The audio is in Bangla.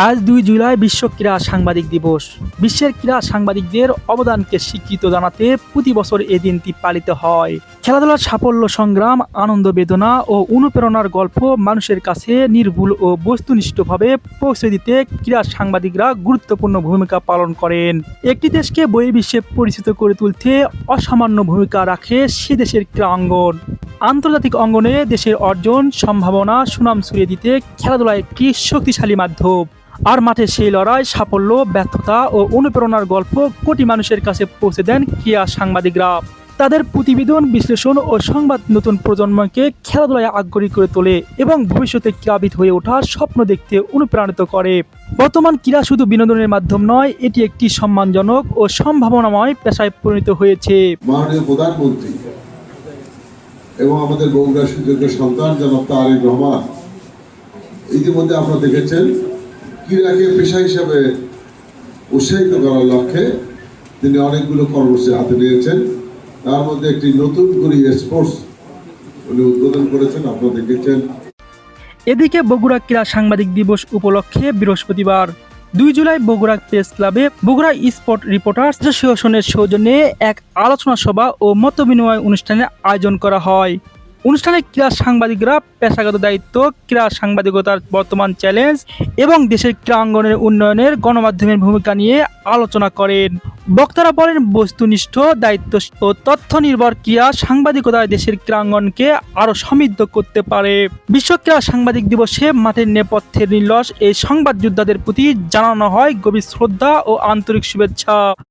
আজ ২ জুলাই বিশ্ব ক্রীড়া সাংবাদিক দিবস। বিশ্বের ক্রীড়া সাংবাদিকদের অবদানকে স্বীকৃত জানাতে প্রতি বছর এই দিনটি পালিত হয়। খেলাধুলার সাফল্য, সংগ্রাম, আনন্দ, বেদনা ও অনুপ্রেরণার গল্প মানুষের কাছে নির্ভুল ও বস্তুনিষ্ঠভাবে পৌঁছে দিতে ক্রীড়া সাংবাদিকরা গুরুত্বপূর্ণ ভূমিকা পালন করেন। একটি দেশকে বহির্বিশ্বে পরিচিত করে তুলতে অসামান্য ভূমিকা রাখে সে দেশের ক্রীড়াঙ্গন। আন্তর্জাতিক অঙ্গনে দেশের অর্জন, সম্ভাবনা, সুনাম ছড়িয়ে দিতে খেলাধুলা একটি শক্তিশালী মাধ্যম। আর মাঠে সেই লড়াই, সাফল্য, ব্যর্থতা ও অনুপ্রেরণার গল্প কোটি মানুষের কাছে পৌঁছে দেন ক্রীড়া সাংবাদিকরা। তাদের প্রতিবেদন, বিশ্লেষণ ও সংবাদ নতুন প্রজন্মকে খেলাধুলায় আগ্রহী করে তোলে এবং ভবিষ্যতে ক্রীড়াবিদ হয়ে ওঠার স্বপ্ন দেখতে অনুপ্রাণিত করে। বর্তমান ক্রীড়া শুধু বিনোদনের মাধ্যম নয়, এটি একটি সম্মানজনক ও সম্ভাবনাময় পেশায় পরিণত হয়েছে। মাননীয় প্রধানমন্ত্রী এবং আমাদের বগুড়া সুযোগ্য সন্তান জনাব তারেক রহমান ইতিমধ্যে আপনারা দেখেছেন ক্রীড়াকে পেশা হিসাবে উৎসাহিত করার লক্ষ্যে তিনি অনেকগুলো কর্মসূচি হাতে নিয়েছেন। তার মধ্যে একটি নতুন করে স্পোর্টস উনি উদ্বোধন করেছেন, আপনারা দেখেছেন। এদিকে বগুড়া ক্রীড়া সাংবাদিক দিবস উপলক্ষে বৃহস্পতিবার ২ জুলাই বগুড়া প্রেস ক্লাবে বগুড়া স্পোর্ট রিপোর্টার্স অ্যাসোসিয়েশনের সৌজন্যে এক আলোচনা সভা ও মতবিনিময় অনুষ্ঠানের আয়োজন করা হয়। অনুষ্ঠানে ক্রীড়া সাংবাদিকরা পেশাগত দায়িত্ব, ক্রীড়া সাংবাদিকতার বর্তমান চ্যালেঞ্জ এবং দেশের ক্রীড়াঙ্গনের উন্নয়নের গণমাধ্যমের ভূমিকা নিয়ে আলোচনা করেন। বক্তারা বলেন, বস্তুনিষ্ঠ, দায়িত্ব ও তথ্য নির্ভর ক্রীড়া সাংবাদিকতায় দেশের ক্রীড়াঙ্গনকে আরও সমৃদ্ধ করতে পারে। বিশ্ব ক্রীড়া সাংবাদিক দিবসে মাঠের নেপথ্যের নির্লস এই সংবাদ যোদ্ধাদের প্রতি জানানো হয় গভীর শ্রদ্ধা ও আন্তরিক শুভেচ্ছা।